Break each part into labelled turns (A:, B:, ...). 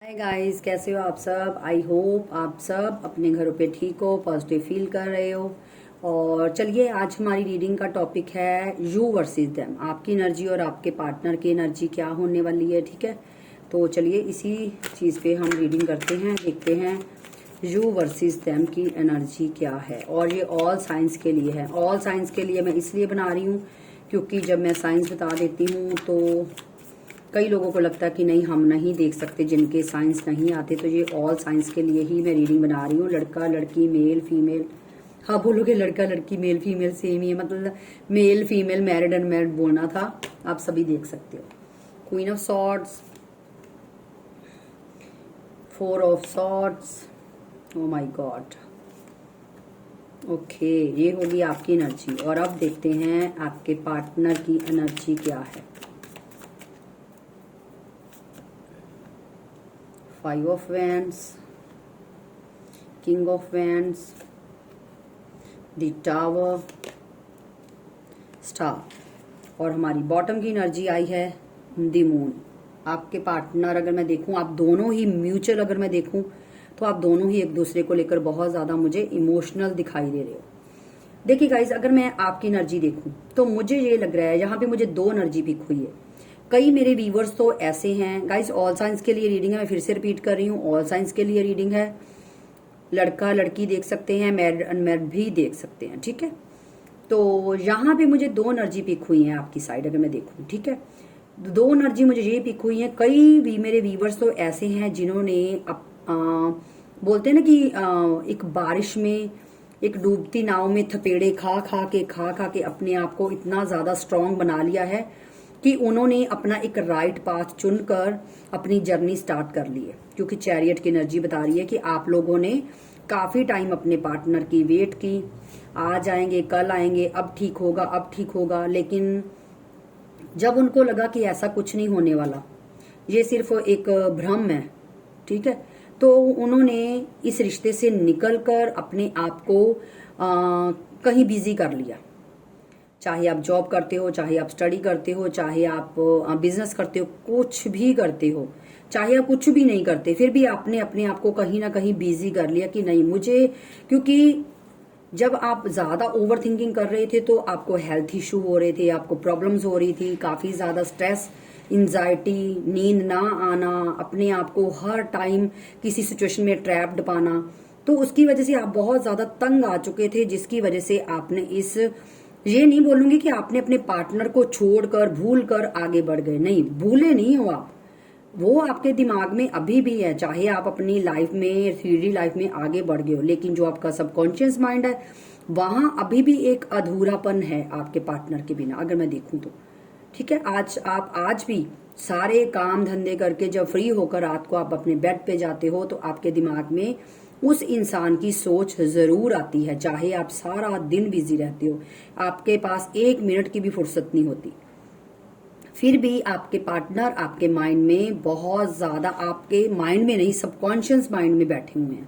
A: Hi guys, कैसे हो आप सब। आई होप आप सब अपने घरों पे ठीक हो, पॉजिटिव फील कर रहे हो। और चलिए, आज हमारी रीडिंग का टॉपिक है यू वर्सेस देम। आपकी एनर्जी और आपके पार्टनर की एनर्जी क्या होने वाली है, ठीक है। तो चलिए इसी चीज़ पे हम रीडिंग करते हैं, देखते हैं यू वर्सेस देम की एनर्जी क्या है। और ये ऑल साइंस के लिए है। ऑल साइंस के लिए मैं इसलिए बना रही हूँ क्योंकि जब मैं साइंस बता देती हूँ तो कई लोगों को लगता है कि नहीं, हम नहीं देख सकते, जिनके साइंस नहीं आते। तो ये ऑल साइंस के लिए ही मैं रीडिंग बना रही हूँ। लड़का लड़की, मेल फीमेल। हाँ, बोलोगे लड़का लड़की मेल फीमेल सेम ही है, मतलब मेल फीमेल मैरिड अनमैरिड बोलना था। आप सभी देख सकते हो। Queen of swords, four of swords, oh my God. Okay, ये होगी आपकी एनर्जी। और अब देखते हैं आपके पार्टनर की एनर्जी क्या है। Five of wands, king of wands, the tower, star. और हमारी बॉटम की एनर्जी आई है द मून। आपके पार्टनर अगर मैं देखूं, आप दोनों ही म्यूचुअल अगर मैं देखूं तो आप दोनों ही एक दूसरे को लेकर बहुत ज्यादा मुझे इमोशनल दिखाई दे रहे हो। देखिए गाइज, अगर मैं आपकी एनर्जी देखूं तो मुझे ये लग रहा है, यहाँ पे मुझे दो एनर्जी पिक हुई है। कई मेरे व्यूवर्स तो ऐसे हैं गाइज, ऑल साइंस के लिए रीडिंग है, मैं फिर से रिपीट कर रही हूँ, ऑल साइंस के लिए रीडिंग है। लड़का लड़की देख सकते हैं, मैरिड अनमैरिड भी देख सकते हैं, ठीक है। तो यहाँ पे मुझे दो एनर्जी पिक हुई है आपकी साइड अगर मैं देखूं, ठीक है। दो एनर्जी मुझे ये पिक हुई है। कई भी मेरे व्यूवर्स तो ऐसे हैं जिन्होंने बोलते हैं ना कि एक बारिश में, एक डूबती नाव में थपेड़े खा खा के अपने आप को इतना ज्यादा स्ट्रांग बना लिया है कि उन्होंने अपना एक राइट पाथ चुनकर अपनी जर्नी स्टार्ट कर ली है। क्योंकि चैरियट की एनर्जी बता रही है कि आप लोगों ने काफी टाइम अपने पार्टनर की वेट की, आज आएंगे कल आएंगे, अब ठीक होगा अब ठीक होगा। लेकिन जब उनको लगा कि ऐसा कुछ नहीं होने वाला, ये सिर्फ एक भ्रम है, ठीक है, तो उन्होंने इस रिश्ते से निकलकर अपने आप को कहीं बिजी कर लिया। चाहे आप जॉब करते हो, चाहे आप स्टडी करते हो, चाहे आप बिजनेस करते हो, कुछ भी करते हो, चाहे आप कुछ भी नहीं करते, फिर भी आपने अपने आप को कहीं ना कहीं बिजी कर लिया कि नहीं मुझे। क्योंकि जब आप ज्यादा ओवर थिंकिंग कर रहे थे तो आपको हेल्थ इशू हो रहे थे, आपको प्रॉब्लम्स हो रही थी, काफी ज्यादा स्ट्रेस, इंजाइटी, नींद ना आना, अपने आप को हर टाइम किसी सिचुएशन में ट्रैप्ड पाना। तो उसकी वजह से आप बहुत ज्यादा तंग आ चुके थे, जिसकी वजह से आपने इस, ये नहीं बोलूंगी कि आपने अपने पार्टनर को छोड़कर भूल कर आगे बढ़ गए, नहीं, भूले नहीं हो आप। वो आपके दिमाग में अभी भी है, चाहे आप अपनी लाइफ में, 3D लाइफ में आगे बढ़ गए हो, लेकिन जो आपका सबकॉन्शियस माइंड है वहां अभी भी एक अधूरापन है आपके पार्टनर के बिना, अगर मैं देखूं तो, ठीक है। आज भी सारे काम धंधे करके जब फ्री होकर रात को आप अपने बेड पे जाते हो तो आपके दिमाग में उस इंसान की सोच जरूर आती है। चाहे आप सारा दिन बिजी रहते हो, आपके पास एक मिनट की भी फुर्सत नहीं होती, फिर भी आपके पार्टनर आपके माइंड में बहुत ज्यादा, आपके माइंड में नहीं, सबकॉन्शियस माइंड में बैठे हुए हैं,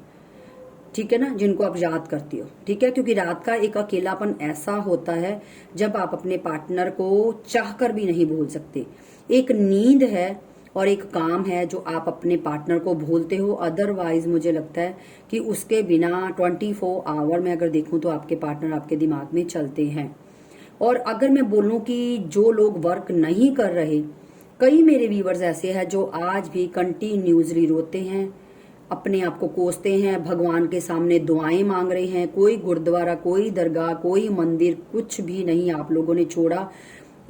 A: ठीक है ना, जिनको आप याद करती हो, ठीक है। क्योंकि रात का एक अकेलापन ऐसा होता है जब आप अपने पार्टनर को चाहकर भी नहीं भूल सकते। एक नींद है और एक काम है जो आप अपने पार्टनर को भूलते हो। अदरवाइज मुझे लगता है कि उसके बिना 24 आवर में अगर देखूं तो आपके पार्टनर आपके दिमाग में चलते हैं। और अगर मैं बोलूं कि जो लोग वर्क नहीं कर रहे, कई मेरे व्यूवर्स ऐसे हैं जो आज भी कंटिन्यूसली रोते हैं, अपने आप को कोसते हैं, भगवान के सामने दुआएं मांग रहे हैं। कोई गुरुद्वारा, कोई दरगाह, कोई मंदिर, कुछ भी नहीं आप लोगों ने छोड़ा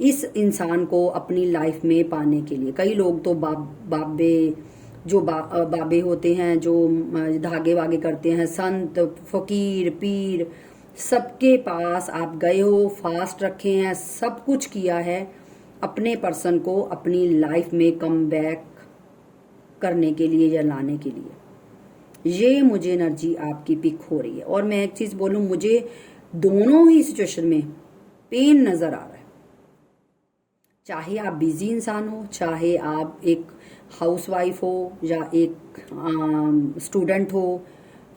A: इस इंसान को अपनी लाइफ में पाने के लिए। कई लोग तो बाबे, जो बाबे होते हैं, जो धागे वागे करते हैं, संत फकीर पीर, सबके पास आप गए हो, फास्ट रखे हैं, सब कुछ किया है अपने पर्सन को अपनी लाइफ में कम बैक करने के लिए या लाने के लिए। ये मुझे एनर्जी आपकी पिक हो रही है। और मैं एक चीज बोलूं, मुझे दोनों ही सिचुएशन में पेन नजर आ रहा है। चाहे आप बिजी इंसान हो, चाहे आप एक हाउसवाइफ हो, या एक स्टूडेंट हो,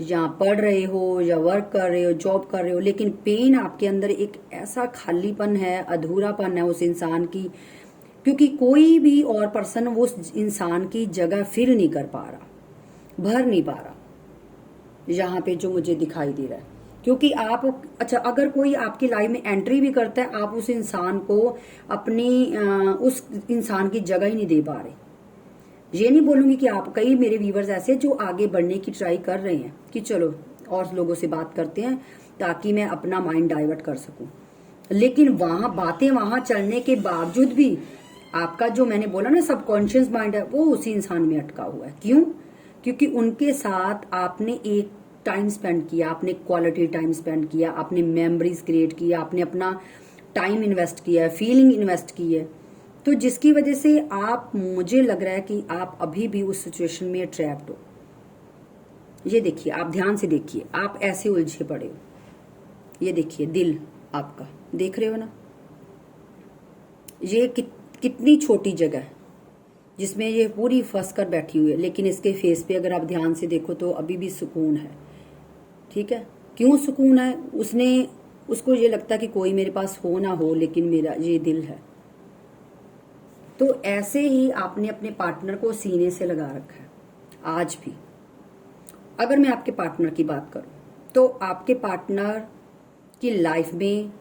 A: या पढ़ रहे हो, या वर्क कर रहे हो, जॉब कर रहे हो, लेकिन पेन आपके अंदर एक ऐसा खालीपन है, अधूरापन है उस इंसान की क्योंकि कोई भी और पर्सन वो उस इंसान की जगह फिल नहीं कर पा रहा, भर नहीं पा रहा, यहाँ पे जो मुझे दिखाई दे रहा है। क्योंकि आप अच्छा, अगर कोई आपकी लाइफ में एंट्री भी करता है, आप उस इंसान को अपनी उस इंसान की जगह ही नहीं दे पा रहे। ये नहीं बोलूंगी कि आप, कई मेरे व्यूवर्स ऐसे जो आगे बढ़ने की ट्राई कर रहे हैं कि चलो और लोगों से बात करते हैं ताकि मैं अपना माइंड डाइवर्ट कर सकूं, लेकिन वहां बातें वहां चलने के बावजूद भी आपका जो मैंने बोला ना सबकॉन्शियस माइंड है, वो उसी इंसान में अटका हुआ है। क्यों? क्योंकि उनके साथ आपने एक टाइम स्पेंड किया, आपने क्वालिटी टाइम स्पेंड किया, आपने मेमोरीज क्रिएट किया, आपने अपना टाइम इन्वेस्ट किया, फीलिंग इन्वेस्ट की है, तो जिसकी वजह से आप, मुझे लग रहा है कि आप अभी भी उस सिचुएशन में ट्रैप्ड हो। ये देखिए, आप ध्यान से देखिए, आप ऐसे उलझे पड़े हो। ये देखिए दिल आपका, देख रहे हो ना, ये कितनी छोटी जगह है जिसमें ये पूरी फंस कर बैठी हुई है, लेकिन इसके फेस पे अगर आप ध्यान से देखो तो अभी भी सुकून है। ठीक है, क्यों सुकून है? उसको ये लगता कि कोई मेरे पास हो ना हो, लेकिन मेरा ये दिल है। तो ऐसे ही आपने अपने पार्टनर को सीने से लगा रखा है आज भी। अगर मैं आपके पार्टनर की बात करूं तो आपके पार्टनर की लाइफ में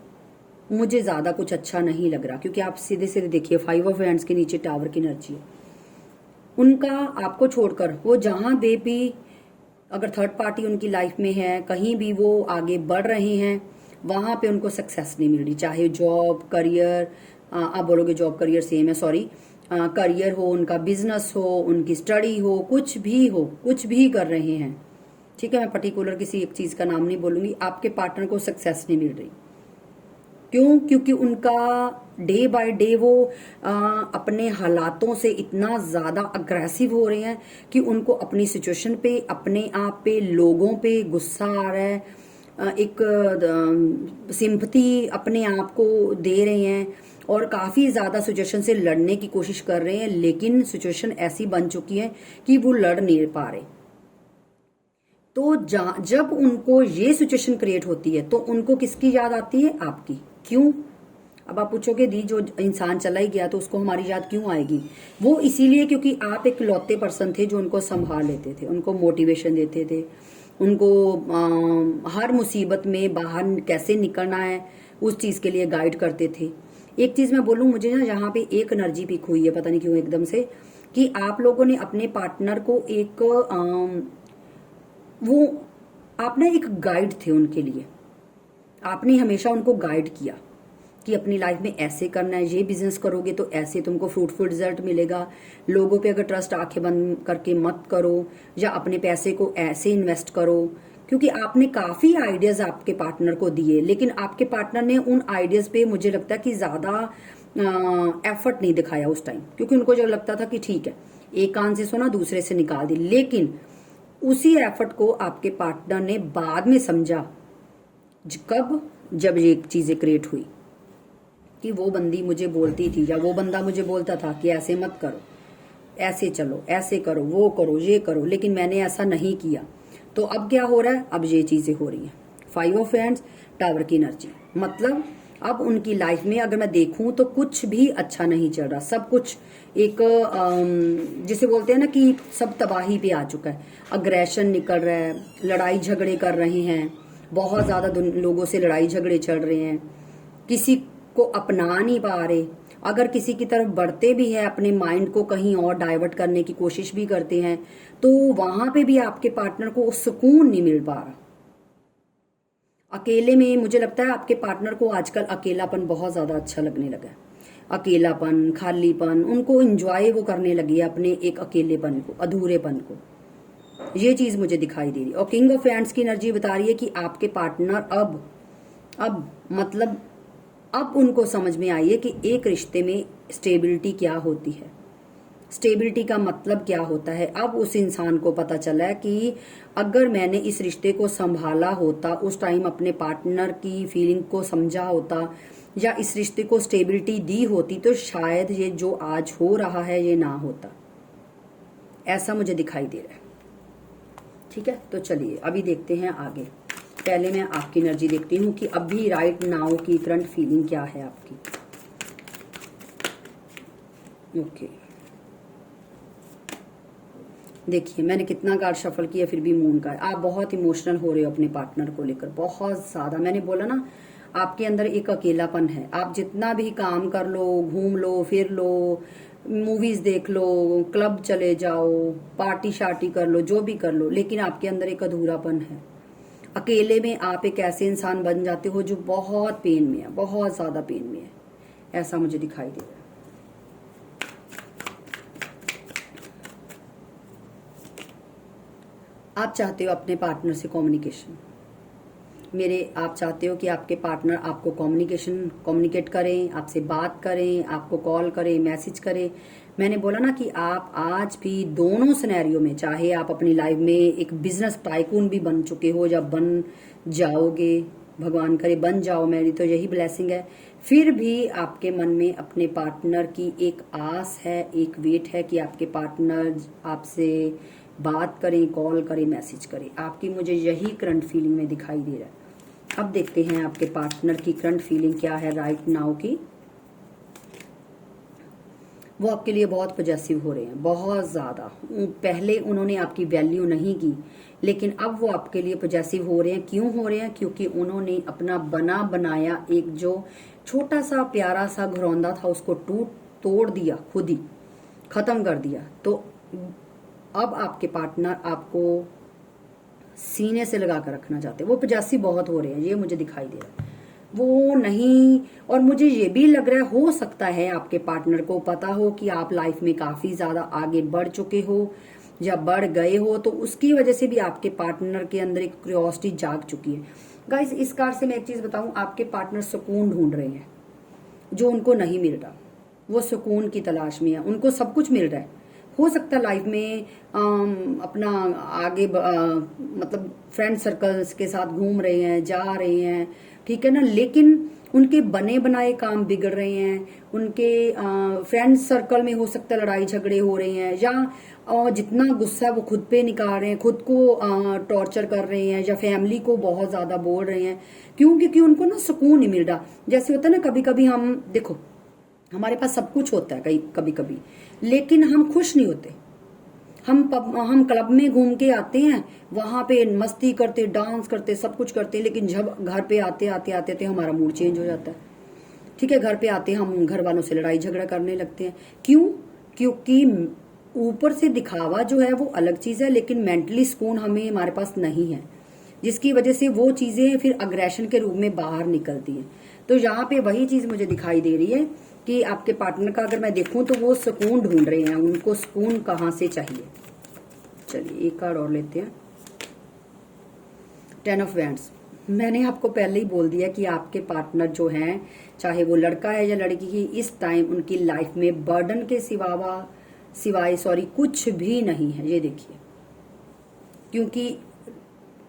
A: मुझे ज्यादा कुछ अच्छा नहीं लग रहा, क्योंकि आप सीधे सीधे देखिए 5 ऑफ हैंड्स के नीचे टावर की एनर्जी है। उनका आपको छोड़कर वो जहां भी, अगर थर्ड पार्टी उनकी लाइफ में है, कहीं भी वो आगे बढ़ रहे हैं, वहां पे उनको सक्सेस नहीं मिल रही। चाहे जॉब, करियर, आप बोलोगे जॉब करियर सेम है, सॉरी, करियर हो, उनका बिजनेस हो, उनकी स्टडी हो, कुछ भी कर रहे हैं। ठीक है, मैं पर्टिकुलर किसी एक चीज का नाम नहीं बोलूंगी। आपके पार्टनर को सक्सेस नहीं मिल रही। क्यों? क्योंकि उनका डे बाय डे वो अपने हालातों से इतना ज्यादा अग्रेसिव हो रहे हैं कि उनको अपनी सिचुएशन पे, अपने आप पे, लोगों पे गुस्सा आ रहा है, एक सिंपथी अपने आप को दे रहे हैं और काफी ज्यादा सिचुएशन से लड़ने की कोशिश कर रहे हैं, लेकिन सिचुएशन ऐसी बन चुकी है कि वो लड़ नहीं पा रहे। तो जब उनको ये सिचुएशन क्रिएट होती है तो उनको किसकी याद आती है? आपकी। क्यों? अब आप पूछोगे दी जो इंसान चला ही गया तो उसको हमारी याद क्यों आएगी? वो इसीलिए क्योंकि आप एक लौते पर्सन थे जो उनको संभाल लेते थे, उनको मोटिवेशन देते थे, उनको हर मुसीबत में बाहर कैसे निकलना है उस चीज के लिए गाइड करते थे। एक चीज मैं बोलूं, मुझे ना यहाँ पे एक एनर्जी पिक हुई है, पता नहीं क्यों एकदम से, कि आप लोगों ने अपने पार्टनर को एक वो आप ना एक गाइड थे उनके लिए। आपने हमेशा उनको गाइड किया कि अपनी लाइफ में ऐसे करना है, ये बिजनेस करोगे तो ऐसे तुमको फ्रूटफुल रिजल्ट मिलेगा, लोगों पे अगर ट्रस्ट आंखें बंद करके मत करो, या अपने पैसे को ऐसे इन्वेस्ट करो। क्योंकि आपने काफी आइडियाज आपके पार्टनर को दिए, लेकिन आपके पार्टनर ने उन आइडियाज पे मुझे लगता है कि ज्यादा एफर्ट नहीं दिखाया उस टाइम, क्योंकि उनको जो लगता था कि ठीक है एक कान से सुना दूसरे से निकाल दी। लेकिन उसी एफर्ट को आपके पार्टनर ने बाद में समझा, कब? जब ये चीजें क्रिएट हुई कि वो बंदी मुझे बोलती थी या वो बंदा मुझे बोलता था कि ऐसे मत करो, ऐसे चलो, ऐसे करो, वो करो, ये करो, लेकिन मैंने ऐसा नहीं किया। तो अब क्या हो रहा है? अब ये चीजें हो रही हैं। 5 ऑफ हैंड्स, टावर की एनर्जी, मतलब अब उनकी लाइफ में अगर मैं देखूं तो कुछ भी अच्छा नहीं चल रहा। सब कुछ एक जिसे बोलते हैं ना कि सब तबाही पे आ चुका है। अग्रेशन निकल रहा है, लड़ाई झगड़े कर रहे हैं, बहुत ज्यादा लोगों से लड़ाई झगड़े चल रहे हैं, किसी को अपना नहीं पा रहे। अगर किसी की तरफ बढ़ते भी है, अपने माइंड को कहीं और डाइवर्ट करने की कोशिश भी करते हैं, तो वहां पे भी आपके पार्टनर को सुकून नहीं मिल पा रहा। अकेले में मुझे लगता है आपके पार्टनर को आजकल अकेलापन बहुत ज्यादा अच्छा लगने लगा है। अकेलापन, खालीपन, उनको एंजॉय वो करने लगी है अपने एक अकेलेपन को, अधूरेपन को। ये चीज मुझे दिखाई दे रही है। और किंग ऑफ हैंड्स की एनर्जी बता रही है कि आपके पार्टनर अब मतलब अब उनको समझ में आई है कि एक रिश्ते में स्टेबिलिटी क्या होती है, स्टेबिलिटी का मतलब क्या होता है। अब उस इंसान को पता चला है कि अगर मैंने इस रिश्ते को संभाला होता, उस टाइम अपने पार्टनर की फीलिंग को समझा होता, या इस रिश्ते को स्टेबिलिटी दी होती, तो शायद ये जो आज हो रहा है ये ना होता। ऐसा मुझे दिखाई दे रहा है। ठीक है, तो चलिए अभी देखते हैं आगे। पहले मैं आपकी एनर्जी देखती हूँ कि अभी राइट नाउ की करंट फीलिंग क्या है आपकी। ओके, देखिए मैंने कितना कार्ड शफल किया फिर भी मून का है। आप बहुत इमोशनल हो रहे हो अपने पार्टनर को लेकर, बहुत ज्यादा। मैंने बोला ना, आपके अंदर एक अकेलापन है। आप जितना भी काम कर लो, घूम लो, फिर लो, मूवीज देख लो, क्लब चले जाओ, पार्टी शार्टी कर लो, जो भी कर लो, लेकिन आपके अंदर एक अधूरापन है। अकेले में आप एक ऐसे इंसान बन जाते हो जो बहुत पेन में है, बहुत ज्यादा पेन में है, ऐसा मुझे दिखाई दे रहा है। आप चाहते हो अपने पार्टनर से कम्युनिकेशन, आप चाहते हो कि आपके पार्टनर आपको कम्युनिकेट करें, आपसे बात करें, आपको कॉल करें, मैसेज करें। मैंने बोला ना कि आप आज भी दोनों सिनेरियो में, चाहे आप अपनी लाइफ में एक बिजनेस टाइकून भी बन चुके हो या बन जाओगे, भगवान करे बन जाओ, मेरी तो यही ब्लेसिंग है, फिर भी आपके मन में अपने पार्टनर की एक आस है, एक वेट है कि आपके पार्टनर आपसे बात करें, कॉल करें, मैसेज करें। आपकी मुझे यही करंट फीलिंग में दिखाई दे रहा है। अब देखते हैं आपके पार्टनर की करंट फीलिंग क्या है राइट नाउ की। वो आपके लिए बहुत पॉजेसिव हो रहे हैं, बहुत ज्यादा। पहले उन्होंने आपकी वैल्यू नहीं की, लेकिन अब वो आपके लिए पॉजेसिव हो रहे हैं। क्यों हो रहे हैं? क्योंकि उन्होंने अपना बना बनाया एक जो छोटा सा प्यारा सा घरौंदा था, उसको तोड़ दिया, खुद ही खत्म कर दिया। तो अब आपके पार्टनर आपको सीने से लगा कर रखना चाहते हैं। वो पचासी बहुत हो रहे हैं, ये मुझे दिखाई दे रहा है। वो नहीं, और मुझे ये भी लग रहा है, हो सकता है आपके पार्टनर को पता हो कि आप लाइफ में काफी ज्यादा आगे बढ़ चुके हो या बढ़ गए हो, तो उसकी वजह से भी आपके पार्टनर के अंदर एक क्यूरियोसिटी जाग चुकी है। गाइस, इस कार्ड से मैं एक चीज बताऊं, आपके पार्टनर सुकून ढूंढ रहे हैं जो उनको नहीं मिल रहा। वो सुकून की तलाश में है, उनको सब कुछ मिल रहा है। हो सकता है लाइफ में अपना आगे मतलब फ्रेंड सर्कल्स के साथ घूम रहे हैं, जा रहे हैं, ठीक है ना, लेकिन उनके बने बनाए काम बिगड़ रहे हैं। उनके फ्रेंड सर्कल में हो सकता है लड़ाई झगड़े हो रहे हैं, या जितना गुस्सा वो खुद पे निकाल रहे हैं, खुद को टॉर्चर कर रहे हैं, या फैमिली को बहुत ज्यादा बोल रहे हैं। क्यों? क्योंकि उनको ना सुकून नहीं मिल रहा। जैसे होता है ना, कभी कभी हम देखो, हमारे पास सब कुछ होता है कभी कभी, लेकिन हम खुश नहीं होते। हम क्लब में घूम के आते हैं, वहां पे मस्ती करते, डांस करते, सब कुछ करते, लेकिन जब घर पे आते हमारा मूड चेंज हो जाता है। ठीक है, घर पे आते हम घर वालों से लड़ाई झगड़ा करने लगते हैं। क्यों? क्योंकि ऊपर से दिखावा जो है वो अलग चीज है, लेकिन मेंटली सुकून हमारे पास नहीं है, जिसकी वजह से वो चीजें फिर अग्रेशन के रूप में बाहर निकलती हैं। तो यहाँ पे वही चीज मुझे दिखाई दे रही है कि आपके पार्टनर का अगर मैं देखूं तो वो सुकून ढूंढ रहे हैं। उनको सुकून कहाँ से चाहिए? चलिए एक कार्ड और लेते हैं। 10 ऑफ वैंड्स। मैंने आपको पहले ही बोल दिया कि आपके पार्टनर जो हैं, चाहे वो लड़का है या लड़की की, इस टाइम उनकी लाइफ में बर्डन के सिवाय कुछ भी नहीं है। ये देखिए, क्योंकि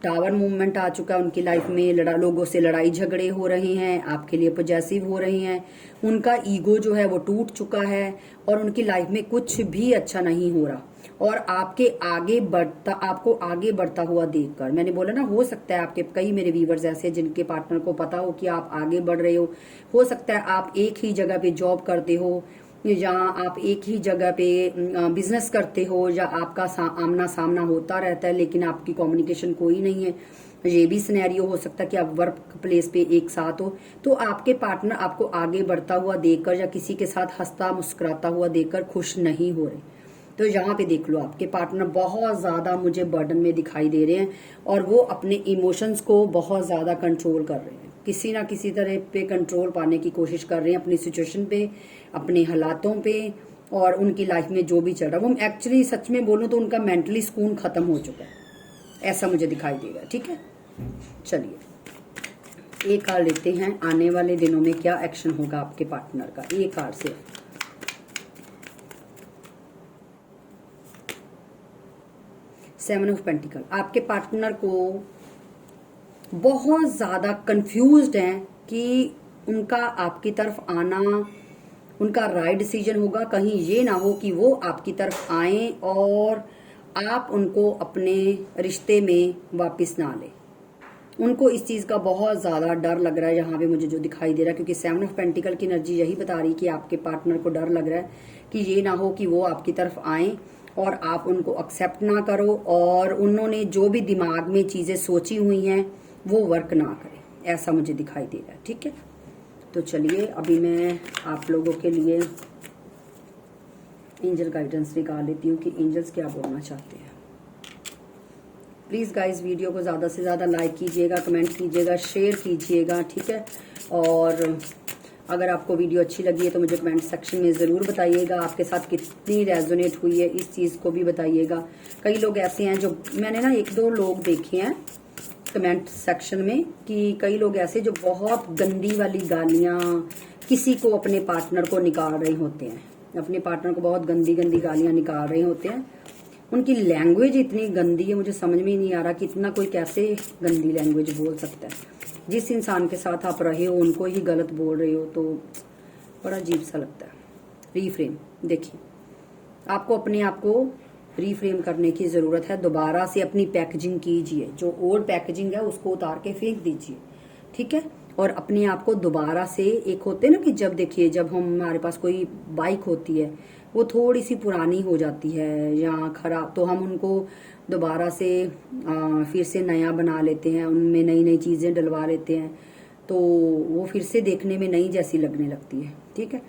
A: टावर मूवमेंट आ चुका है उनकी लाइफ में, लोगों से लड़ाई झगड़े हो रहे हैं, आपके लिए पॉजेसिव हो रही हैं, उनका ईगो जो है वो टूट चुका है, और उनकी लाइफ में कुछ भी अच्छा नहीं हो रहा। और आपको आगे बढ़ता हुआ देखकर, मैंने बोला ना, हो सकता है आपके कई मेरे व्यूवर्स ऐसे जिनके पार्टनर को पता हो कि आप आगे बढ़ रहे हो सकता है आप एक ही जगह पे जॉब करते हो, या आप एक ही जगह पे बिजनेस करते हो, या आपका आमना सामना होता रहता है लेकिन आपकी कम्युनिकेशन कोई नहीं है। ये भी सिनेरियो हो सकता है कि आप वर्क प्लेस पे एक साथ हो, तो आपके पार्टनर आपको आगे बढ़ता हुआ देखकर या किसी के साथ हंसता मुस्कुराता हुआ देखकर खुश नहीं हो रहे। तो यहाँ पे देख लो, आपके पार्टनर बहुत ज्यादा मुझे बर्डन में दिखाई दे रहे हैं, और वो अपने इमोशंस को बहुत ज्यादा कंट्रोल कर रहे हैं। किसी ना किसी तरह पे कंट्रोल पाने की कोशिश कर रहे हैं अपनी सिचुएशन पे, अपने हालातों पे, और उनकी लाइफ में जो भी चल रहा है वो एक्चुअली सच में बोलूं तो उनका मेंटली सुकून खत्म हो चुका है, ऐसा मुझे दिखाई देगा। ठीक है, चलिए एक कार्ड लेते हैं, आने वाले दिनों में क्या एक्शन होगा आपके पार्टनर का। एक कार्ड से सेवन ऑफ पेंटिकल। आपके पार्टनर को बहुत ज्यादा कंफ्यूज्ड हैं कि उनका आपकी तरफ आना उनका राइट डिसीजन होगा। कहीं ये ना हो कि वो आपकी तरफ आए और आप उनको अपने रिश्ते में वापस ना ले। उनको इस चीज का बहुत ज्यादा डर लग रहा है यहाँ पे मुझे जो दिखाई दे रहा है, क्योंकि 7 ऑफ पेंटिकल की एनर्जी यही बता रही है कि आपके पार्टनर को डर लग रहा है कि ये ना हो कि वो आपकी तरफ आए और आप उनको एक्सेप्ट ना करो, और उन्होंने जो भी दिमाग में चीजें सोची हुई हैं वो वर्क ना करे, ऐसा मुझे दिखाई दे रहा है। ठीक है, तो चलिए अभी मैं आप लोगों के लिए एंजल गाइडेंस निकाल लेती हूँ कि एंजल्स क्या बोलना चाहते हैं। प्लीज गाइस वीडियो को ज्यादा से ज्यादा लाइक कीजिएगा, कमेंट कीजिएगा, शेयर कीजिएगा। ठीक है, और अगर आपको वीडियो अच्छी लगी है तो मुझे कमेंट सेक्शन में ज़रूर बताइएगा, आपके साथ कितनी रेजोनेट हुई है इस चीज़ को भी बताइएगा। कई लोग ऐसे हैं जो मैंने ना 1-2 लोग देखे हैं कमेंट सेक्शन में कि कई लोग ऐसे जो बहुत गंदी वाली गालियां किसी को, अपने पार्टनर को निकाल रहे होते हैं, अपने पार्टनर को बहुत गंदी गंदी गालियां निकाल रहे होते हैं। उनकी लैंग्वेज इतनी गंदी है, मुझे समझ में ही नहीं आ रहा कि इतना कोई कैसे गंदी लैंग्वेज बोल सकता है। जिस इंसान के साथ आप रहे हो उनको ही गलत बोल रहे हो तो बड़ा अजीब सा लगता है। रीफ्रेम, देखिए आपको अपने आप को रीफ्रेम करने की ज़रूरत है। दोबारा से अपनी पैकेजिंग कीजिए, जो ओल्ड पैकेजिंग है उसको उतार के फेंक दीजिए। ठीक है, और अपने आप को दोबारा से, एक होते ना कि जब देखिए जब हमारे पास कोई बाइक होती है वो थोड़ी सी पुरानी हो जाती है या खराब, तो हम उनको दोबारा से फिर से नया बना लेते हैं, उनमें नई नई चीज़ें डलवा लेते हैं तो वो फिर से देखने में नई जैसी लगने लगती है। ठीक है,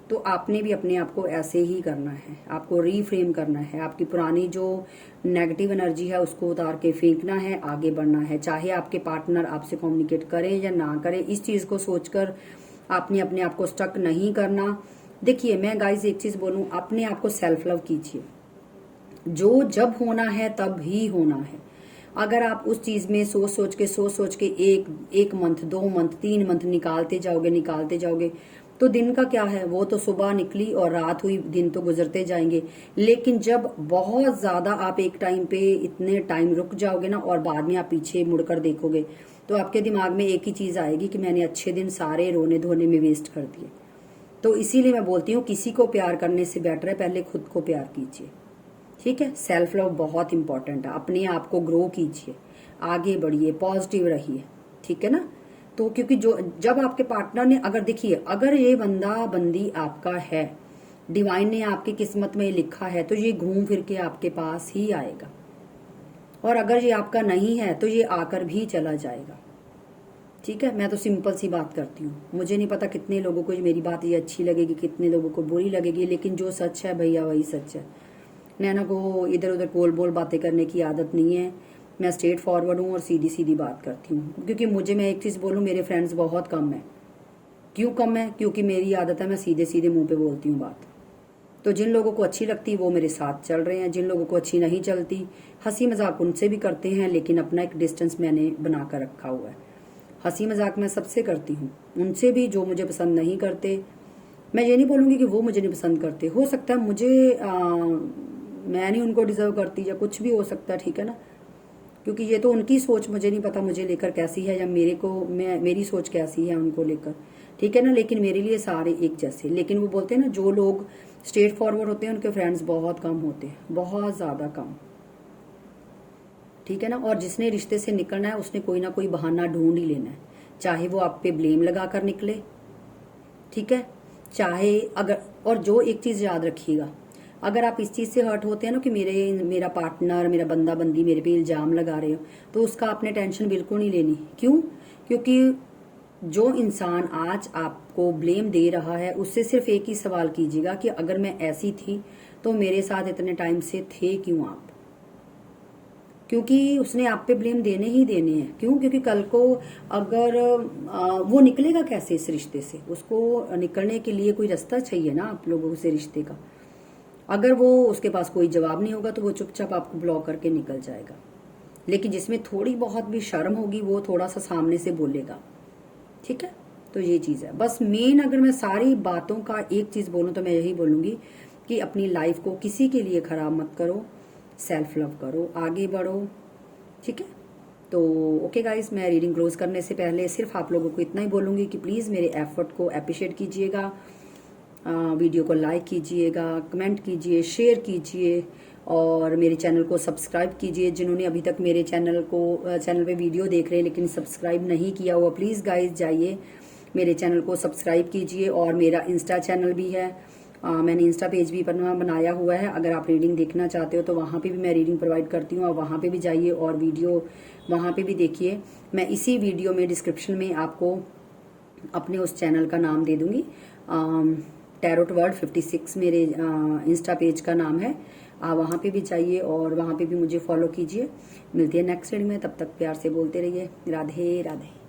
A: तो आपने भी अपने आप को ऐसे ही करना है, आपको रीफ्रेम करना है। आपकी पुरानी जो नेगेटिव एनर्जी है उसको उतार के फेंकना है, आगे बढ़ना है। चाहे आपके पार्टनर आपसे कम्युनिकेट करें या ना करें, इस चीज़ को सोचकर आपने अपने आप को स्टक नहीं करना। देखिए मैं गाइस एक चीज़ बोलूँ, अपने आप को सेल्फ लव कीजिए। जो जब होना है तब ही होना है। अगर आप उस चीज में सोच सोच के एक मंथ, 2 मंथ, 3 मंथ निकालते जाओगे तो दिन का क्या है, वो तो सुबह निकली और रात हुई, दिन तो गुजरते जाएंगे। लेकिन जब बहुत ज्यादा आप एक टाइम पे इतने टाइम रुक जाओगे ना और बाद में आप पीछे मुड़कर देखोगे तो आपके दिमाग में एक ही चीज आएगी कि मैंने अच्छे दिन सारे रोने धोने में वेस्ट कर दिए। तो इसीलिए मैं बोलती हूँ किसी को प्यार करने से बेटर है पहले खुद को प्यार कीजिए। ठीक है, सेल्फ लव बहुत इंपॉर्टेंट है। अपने आप को ग्रो कीजिए, आगे बढ़िए, पॉजिटिव रहिए। ठीक है ना, तो क्योंकि जो जब आपके पार्टनर ने, अगर देखिए अगर ये बंदा बंदी आपका है, डिवाइन ने आपकी किस्मत में लिखा है तो ये घूम फिर के आपके पास ही आएगा, और अगर ये आपका नहीं है तो ये आकर भी चला जाएगा। ठीक है, मैं तो सिंपल सी बात करती हूँ। मुझे नहीं पता कितने लोगों को मेरी बात ये अच्छी लगेगी, कितने लोगों को बुरी लगेगी, लेकिन जो सच है भैया वही सच है। नैना को इधर उधर गोल बोल बातें करने की आदत नहीं है। मैं स्ट्रेट फॉरवर्ड हूँ और सीधी सीधी बात करती हूँ, क्योंकि मैं एक चीज़ बोलूँ, मेरे फ्रेंड्स बहुत कम है। क्यों कम है? क्योंकि मेरी आदत है मैं सीधे सीधे मुंह पे बोलती हूँ बात। तो जिन लोगों को अच्छी लगती वो मेरे साथ चल रहे हैं, जिन लोगों को अच्छी नहीं चलती हंसी मजाक उनसे भी करते हैं, लेकिन अपना एक डिस्टेंस मैंने बना कर रखा हुआ है। हंसी मजाक मैं सबसे करती हूँ, उनसे भी जो मुझे पसंद नहीं करते। मैं ये नहीं बोलूँगी कि वो मुझे नहीं पसंद करते, हो सकता है मुझे मैं नहीं उनको डिजर्व करती या कुछ भी हो सकता है। ठीक है ना, क्योंकि ये तो उनकी सोच, मुझे नहीं पता मुझे लेकर कैसी है या मेरी सोच कैसी है उनको लेकर। ठीक है ना, लेकिन मेरे लिए सारे एक जैसे। लेकिन वो बोलते हैं ना, जो लोग स्ट्रेट फॉरवर्ड होते हैं उनके फ्रेंड्स बहुत कम होते हैं, बहुत ज्यादा कम। ठीक है ना, और जिसने रिश्ते से निकलना है उसने कोई ना कोई बहाना ढूंढ ही लेना है, चाहे वो आप पे ब्लेम लगाकर निकले। ठीक है, चाहे अगर, और जो एक चीज याद रखिएगा, अगर आप इस चीज से हर्ट होते हैं ना कि मेरा पार्टनर, मेरा बंदा बंदी मेरे पे इल्जाम लगा रहे हो, तो उसका आपने टेंशन बिल्कुल नहीं लेनी। क्यों? क्योंकि जो इंसान आज आपको ब्लेम दे रहा है उससे सिर्फ एक ही सवाल कीजिएगा कि अगर मैं ऐसी थी तो मेरे साथ इतने टाइम से थे क्यों आप? क्योंकि उसने आप पे ब्लेम देने ही देने हैं। क्यों? क्योंकि कल को अगर वो निकलेगा कैसे इस रिश्ते से, उसको निकलने के लिए कोई रास्ता चाहिए ना आप लोगों से रिश्ते का। अगर वो उसके पास कोई जवाब नहीं होगा तो वो चुपचाप आपको ब्लॉक करके निकल जाएगा। लेकिन जिसमें थोड़ी बहुत भी शर्म होगी वो थोड़ा सा सामने से बोलेगा। ठीक है, तो ये चीज़ है बस मेन। अगर मैं सारी बातों का एक चीज़ बोलूँ तो मैं यही बोलूँगी कि अपनी लाइफ को किसी के लिए खराब मत करो, सेल्फ लव करो, आगे बढ़ो। ठीक है, तो ओके गाइस, मैं रीडिंग क्लोज करने से पहले सिर्फ आप लोगों को इतना ही बोलूँगी कि प्लीज़ मेरे एफर्ट को अप्रिशिएट कीजिएगा, वीडियो को लाइक कीजिएगा, कमेंट कीजिए, शेयर कीजिए और मेरे चैनल को सब्सक्राइब कीजिए। जिन्होंने अभी तक मेरे चैनल पे वीडियो देख रहे हैं लेकिन सब्सक्राइब नहीं किया हुआ, प्लीज़ गाइज जाइए मेरे चैनल को सब्सक्राइब कीजिए। और मेरा इंस्टा चैनल भी है, मैंने इंस्टा पेज भी बनाया हुआ है। अगर आप रीडिंग देखना चाहते हो तो वहाँ पे भी मैं रीडिंग प्रोवाइड करती हूँ, और वहाँ पे भी जाइए और वीडियो वहाँ पे भी देखिए। मैं इसी वीडियो में डिस्क्रिप्शन में आपको अपने उस चैनल का नाम दे दूंगी। टैरोट वर्ल्ड 56 मेरे इंस्टा पेज का नाम है। आप वहाँ पे भी जाइए और वहाँ पे भी मुझे फॉलो कीजिए। मिलती है नेक्स्ट रीडिंग में, तब तक प्यार से बोलते रहिए। राधे राधे।